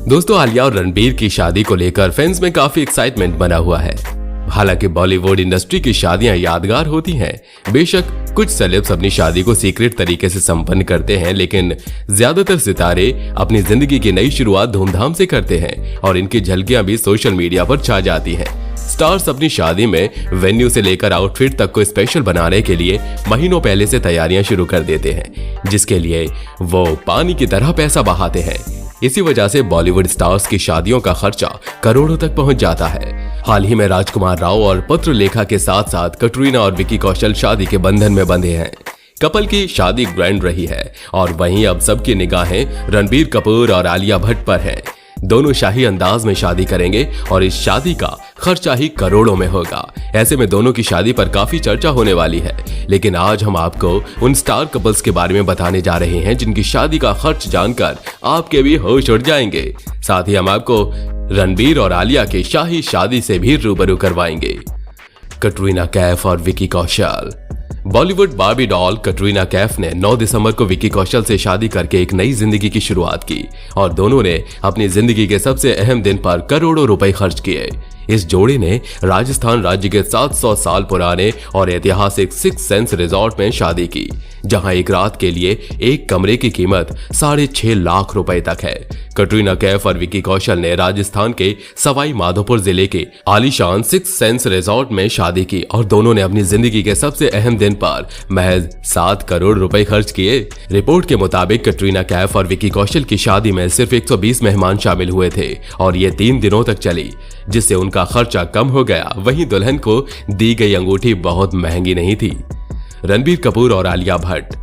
दोस्तों, आलिया और रणबीर की शादी को लेकर फैंस में काफी एक्साइटमेंट बना हुआ है। हालांकि बॉलीवुड इंडस्ट्री की शादियां यादगार होती हैं। बेशक कुछ सेलेब्स अपनी शादी को सीक्रेट तरीके से संपन्न करते हैं, लेकिन ज्यादातर सितारे अपनी जिंदगी की नई शुरुआत धूमधाम से करते हैं और इनकी झलकियां भी सोशल मीडिया पर छा जाती हैं। स्टार्स अपनी शादी में वेन्यू से लेकर आउटफिट तक को स्पेशल बनाने के लिए महीनों पहले से तैयारियां शुरू कर देते हैं, जिसके लिए वो पानी की तरह पैसा बहाते हैं। इसी वजह से बॉलीवुड स्टार्स की शादियों का खर्चा करोड़ों तक पहुंच जाता है। हाल ही में राजकुमार राव और पत्रलेखा के साथ साथ कटरीना और विकी कौशल शादी के बंधन में बंधे हैं। कपल की शादी ग्रैंड रही है और वहीं अब सबकी निगाहें रणबीर कपूर और आलिया भट्ट पर हैं। दोनों शाही अंदाज में शादी करेंगे और इस शादी का खर्चा ही करोड़ों में होगा। ऐसे में दोनों की शादी पर काफी चर्चा होने वाली है। लेकिन आज हम आपको उन स्टार कपल्स के बारे में बताने जा रहे हैं जिनकी शादी का खर्च जानकर आपके भी होश उड़ जाएंगे। साथ ही हम आपको रणबीर और आलिया की शाही शादी से भी रूबरू करवाएंगे। कटरीना कैफ और विकी कौशल। बॉलीवुड बार्बी डॉल कटरीना कैफ ने 9 दिसंबर को विकी कौशल से शादी करके एक नई जिंदगी की शुरुआत की और दोनों ने अपनी जिंदगी के सबसे अहम दिन पर करोड़ों रुपए खर्च किए। इस जोड़े ने राजस्थान राज्य के 700 साल पुराने और ऐतिहासिक सिक्स सेंस रिजॉर्ट में शादी की, जहां एक रात के लिए एक कमरे की कीमत 6.5 लाख रुपए तक है। कटरीना कैफ और विकी कौशल ने राजस्थान के सवाई माधोपुर जिले के आलीशान सिक्स सेंस रिजॉर्ट में शादी की और दोनों ने अपनी जिंदगी के सबसे अहम दिन पर महज 7 करोड़ रुपए खर्च किए। रिपोर्ट के मुताबिक कटरीना कैफ और विकी कौशल की शादी में सिर्फ 120 मेहमान शामिल हुए थे और ये 3 दिनों तक चली, जिससे उनका खर्चा कम हो गया। वहीं दुल्हन को दी गई अंगूठी बहुत महंगी नहीं थी। रणबीर कपूर और आलिया भट्ट।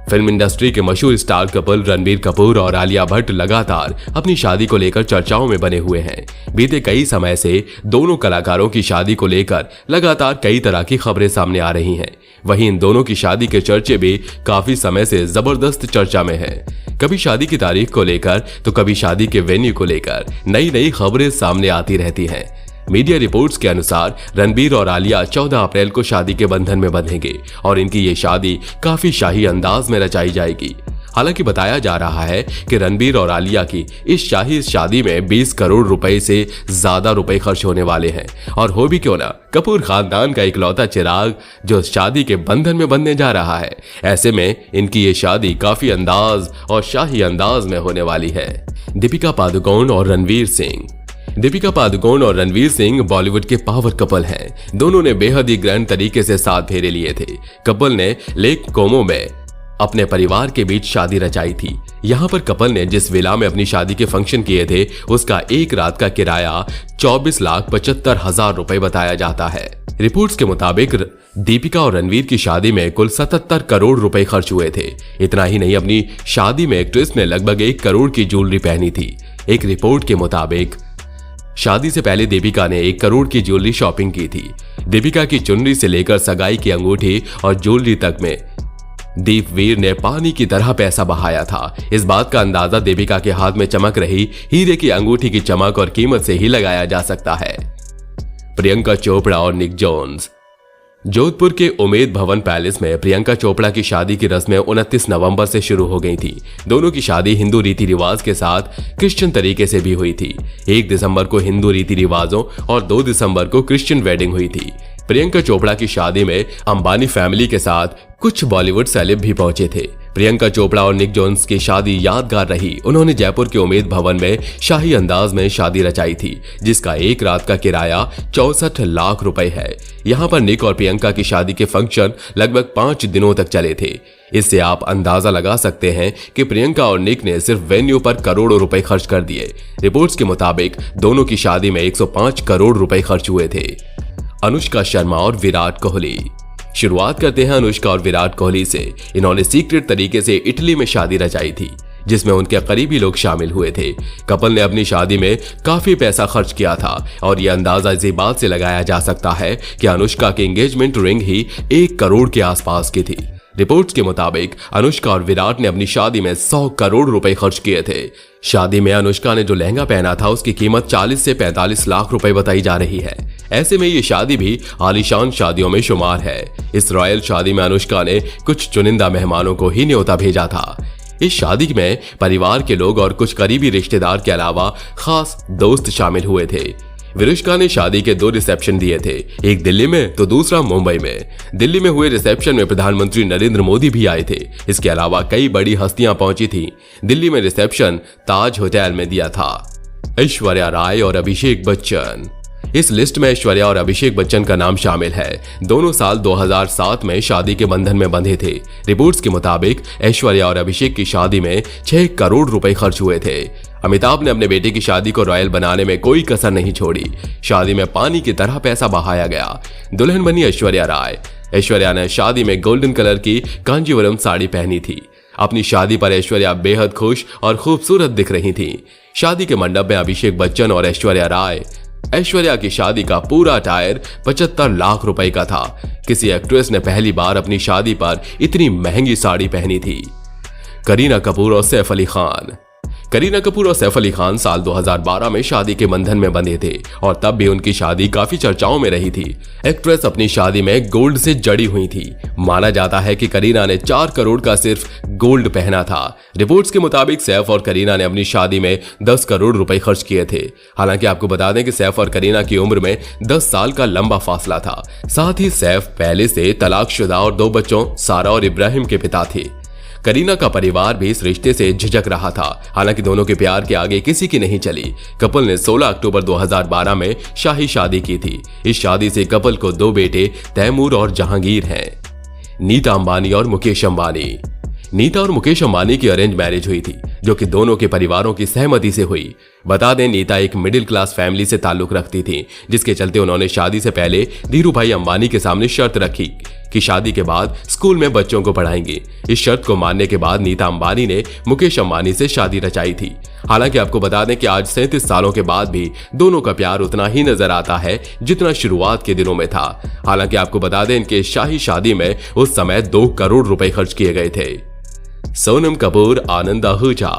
फिल्म इंडस्ट्री के मशहूर स्टार कपल रणबीर कपूर और आलिया भट्ट लगातार अपनी शादी को लेकर चर्चाओं में बने हुए हैं। बीते कई समय से दोनों कलाकारों की शादी को लेकर लगातार कई तरह की खबरें सामने आ रही हैं। वहीं इन दोनों की शादी के चर्चे भी काफी समय से जबरदस्त चर्चा में हैं। कभी शादी की तारीख को लेकर तो कभी शादी के वेन्यू को लेकर नई नई खबरें सामने आती रहती हैं। मीडिया रिपोर्ट्स के अनुसार रणबीर और आलिया 14 अप्रैल को शादी के बंधन में बंधेंगे और इनकी ये शादी काफी शाही अंदाज में रचाई जाएगी। हालांकि बताया जा रहा है कि रणबीर और आलिया की इस शाही शादी में 20 करोड़ रुपए से ज्यादा रुपए खर्च होने वाले हैं। और हो भी क्यों ना, कपूर खानदान का इकलौता चिराग जो शादी के बंधन में बंधने जा रहा है। ऐसे में इनकी ये शादी काफी अंदाज और शाही अंदाज में होने वाली है। दीपिका पादुकोण और रणवीर सिंह। दीपिका पादुकोण और रणवीर सिंह बॉलीवुड के पावर कपल हैं। दोनों ने बेहद ही ग्रैंड तरीके से 7 फेरे लिए थे। कपल ने लेक कोमो में अपने परिवार के बीच शादी रचाई थी। यहाँ पर कपल ने जिस विला में अपनी शादी के फंक्शन किए थे, उसका एक रात का किराया 24,75,000 रुपए बताया जाता है। रिपोर्ट्स के मुताबिक दीपिका और रणवीर की शादी में कुल 77 करोड़ रुपए खर्च हुए थे। इतना ही नहीं, अपनी शादी में एक्ट्रेस ने लगभग 1 करोड़ की ज्वेलरी पहनी थी। एक रिपोर्ट के मुताबिक शादी से पहले दीपिका ने 1 करोड़ की ज्वेलरी शॉपिंग की थी। दीपिका की चुनरी से लेकर सगाई की अंगूठी और ज्वेलरी तक में दीपवीर ने पानी की तरह पैसा बहाया था। इस बात का अंदाजा दीपिका के हाथ में चमक रही हीरे की अंगूठी की चमक और कीमत से ही लगाया जा सकता है। प्रियंका चोपड़ा और निक जोन्स। जोधपुर के उमेद भवन पैलेस में प्रियंका चोपड़ा की शादी की रस्में 29 नवंबर से शुरू हो गई थी। दोनों की शादी हिंदू रीति रिवाज के साथ क्रिश्चियन तरीके से भी हुई थी। 1 दिसंबर को हिंदू रीति रिवाजों और 2 दिसंबर को क्रिश्चियन वेडिंग हुई थी। प्रियंका चोपड़ा की शादी में अंबानी फैमिली के साथ कुछ बॉलीवुड सेलेब भी पहुंचे थे। प्रियंका चोपड़ा और निक जोन्स की शादी यादगार रही। उन्होंने जयपुर के उमेद भवन में शाही अंदाज में शादी रचाई थी, जिसका एक रात का किराया 64 लाख रुपए है। यहाँ पर निक और प्रियंका की शादी के फंक्शन लगभग 5 दिनों तक चले थे। इससे आप अंदाजा लगा सकते हैं कि प्रियंका और निक ने सिर्फ वेन्यू पर करोड़ों रुपए खर्च कर दिए। रिपोर्ट्स के मुताबिक दोनों की शादी में 105 करोड़ रुपए खर्च हुए थे। अनुष्का शर्मा और विराट कोहली। शुरुआत करते हैं अनुष्का और विराट कोहली से। इन्होंने सीक्रेट तरीके से इटली में शादी रचाई थी, जिसमें उनके करीबी लोग शामिल हुए थे। कपल ने अपनी शादी में काफी पैसा खर्च किया था और यह अंदाजा इसी बात से लगाया जा सकता है कि अनुष्का की एंगेजमेंट रिंग ही 1 करोड़ के आसपास की थी। रिपोर्ट्स के मुताबिक अनुष्का और विराट ने अपनी शादी में 100 करोड़ रुपए खर्च किए थे। शादी में अनुष्का ने जो लहंगा पहना था, उसकी कीमत 40 से 45 लाख रुपए बताई जा रही है। ऐसे में ये शादी भी आलीशान शादियों में शुमार है। इस रॉयल शादी में अनुष्का ने कुछ चुनिंदा मेहमानों को ही न्योता भेजा था। इस शादी में परिवार के लोग और कुछ करीबी रिश्तेदार के अलावा खास दोस्त शामिल हुए थे। विरुष्का ने शादी के 2 रिसेप्शन दिए थे, एक दिल्ली में तो दूसरा मुंबई में। दिल्ली में हुए रिसेप्शन में प्रधानमंत्री नरेंद्र मोदी भी आए थे। इसके अलावा कई बड़ी हस्तियां पहुंची थी। दिल्ली में रिसेप्शन ताज होटल में दिया था। ऐश्वर्या राय और अभिषेक बच्चन। इस लिस्ट में ऐश्वर्या और अभिषेक बच्चन का नाम शामिल है। दोनों साल 2007 में शादी के बंधन में बंधे थे। रिपोर्ट्स के मुताबिक ऐश्वर्या और अभिषेक की शादी में 6 करोड़ रुपए खर्च हुए थे। अमिताभ ने अपने बेटे की शादी को रॉयल बनाने में कोई कसर नहीं छोड़ी। शादी में पानी की तरह पैसा बहाया गया। दुल्हन बनी ऐश्वर्या राय। ऐश्वर्या ने शादी में गोल्डन कलर की कांजीवरम साड़ी पहनी थी। अपनी शादी पर ऐश्वर्या बेहद खुश और खूबसूरत दिख रही थी। शादी के मंडप में अभिषेक बच्चन और ऐश्वर्या राय। ऐश्वर्या की शादी का पूरा अटायर 75 लाख रुपए का था। किसी एक्ट्रेस ने पहली बार अपनी शादी पर इतनी महंगी साड़ी पहनी थी। करीना कपूर और सैफ अली खान। करीना कपूर और सैफ अली खान साल 2012 में शादी के बंधन में बंधे थे और तब भी उनकी शादी काफी चर्चाओं में रही थी। एक्ट्रेस अपनी शादी में गोल्ड से जड़ी हुई थी। माना जाता है कि करीना ने 4 करोड़ का सिर्फ गोल्ड पहना था। रिपोर्ट्स के मुताबिक सैफ और करीना ने अपनी शादी में 10 करोड़ रुपए खर्च किए थे। हालांकि आपको बता दें कि सैफ और करीना की उम्र में 10 साल का लंबा फासला था। साथ ही सैफ पहले से तलाकशुदा और 2 बच्चों सारा और इब्राहिम के पिता थे। करीना का परिवार भी इस रिश्ते से झिझक रहा था। हालांकि दोनों के प्यार के आगे किसी की नहीं चली। कपल ने 16 अक्टूबर 2012 में शाही शादी की थी। इस शादी से कपल को 2 बेटे तैमूर और जहांगीर हैं। नीता अंबानी और मुकेश अंबानी। नीता और मुकेश अंबानी की अरेंज मैरिज हुई थी, जो कि दोनों के परिवारों की सहमति से हुई। बता दें, नीता एक मिडिल क्लास फैमिली से ताल्लुक रखती थी, जिसके चलते उन्होंने शादी से पहले धीरू भाई अंबानी के सामने शर्त रखी कि शादी के बाद स्कूल में बच्चों को पढ़ाएंगे। इस शर्त को मानने के बाद नीता अंबानी ने मुकेश अंबानी से शादी रचाई थी। हालांकि आपको बता दें कि आज 37 सालों के बाद भी दोनों का प्यार उतना ही नजर आता है जितना शुरुआत के दिनों में था। हालांकि आपको बता दें, इनके शाही शादी में उस समय 2 करोड़ रुपए खर्च किए गए थे। सोनम कपूर आनंद आहूजा।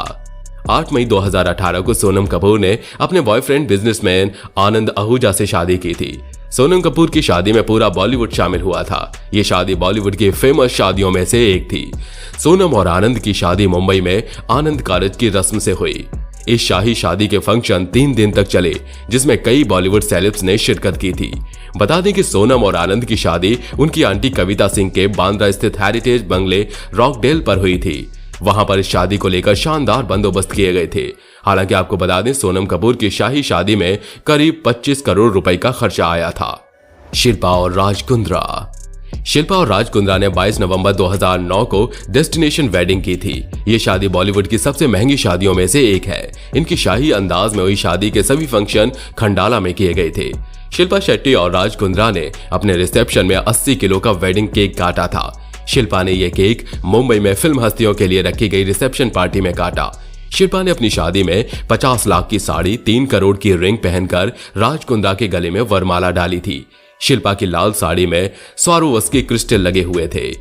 8 मई 2018 को सोनम कपूर ने अपने बॉयफ्रेंड बिजनेसमैन आनंद आहूजा से शादी की थी। सोनम कपूर की शादी में पूरा बॉलीवुड शामिल हुआ था। ये शादी बॉलीवुड की फेमस शादियों में से एक थी। सोनम और आनंद की शादी मुंबई में आनंद कारज की रस्म से हुई। इस शाही शादी के फंक्शन 3 दिन तक चले, जिसमें कई बॉलीवुड सेलेब्स ने शिरकत की थी। बता दें कि सोनम और आनंद की शादी उनकी आंटी कविता सिंह के बांद्रा स्थित हेरिटेज बंगले रॉकडेल पर हुई थी। वहां पर इस शादी को लेकर शानदार बंदोबस्त किए गए थे। हालांकि आपको बता दें, सोनम कपूर की शाही शादी में करीब 25 करोड़ रुपए का खर्चा आया था। शिल्पा और राज कुंद्रा। शिल्पा और राज कुंद्रा ने 22 नवंबर 2009 को डेस्टिनेशन वेडिंग की थी। ये शादी बॉलीवुड की सबसे महंगी शादियों में से एक है। इनकी शाही अंदाज में हुई शादी के सभी फंक्शन खंडाला में किए गए थे। शिल्पा शेट्टी और राज कुंद्रा ने अपने रिसेप्शन में 80 किलो का वेडिंग केक काटा था। शिल्पा ने यह केक मुंबई में फिल्म हस्तियों के लिए रखी गई रिसेप्शन पार्टी में काटा। शिल्पा ने अपनी शादी में 50 लाख की साड़ी, 3 करोड़ की रिंग पहनकर राज कुंद्रा के गले में वरमाला डाली थी। शिल्पा की लाल साड़ी में स्वारोवस्की क्रिस्टल लगे हुए थे।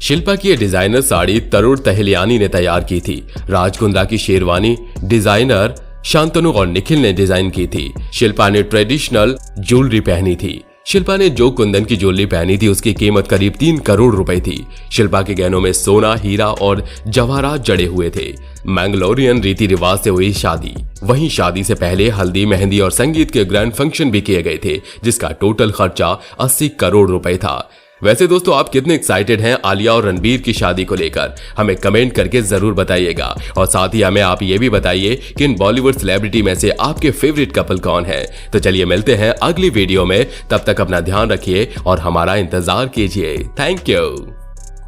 शिल्पा की डिजाइनर साड़ी तरुण तहलियानी ने तैयार की थी। राज कुंद्रा की शेरवानी डिजाइनर शांतनु और निखिल ने डिजाइन की थी। शिल्पा ने ट्रेडिशनल ज्वेलरी पहनी थी। शिल्पा ने जो कुंदन की ज्वेलरी पहनी थी उसकी कीमत करीब 3 करोड़ रुपए थी। शिल्पा के गहनों में सोना, हीरा और जवाहरात जड़े हुए थे। मैंगलोरियन रीति रिवाज से हुई शादी। वहीं शादी से पहले हल्दी, मेहंदी और संगीत के ग्रैंड फंक्शन भी किए गए थे, जिसका टोटल खर्चा 80 करोड़ रुपए था। वैसे दोस्तों, आप कितने एक्साइटेड हैं आलिया और रणबीर की शादी को लेकर? हमें कमेंट करके जरूर बताइएगा। और साथ ही हमें आप ये भी बताइए कि इन बॉलीवुड सेलिब्रिटी में से आपके फेवरेट कपल कौन है। तो चलिए मिलते हैं अगली वीडियो में। तब तक अपना ध्यान रखिए और हमारा इंतजार कीजिए। Thank you.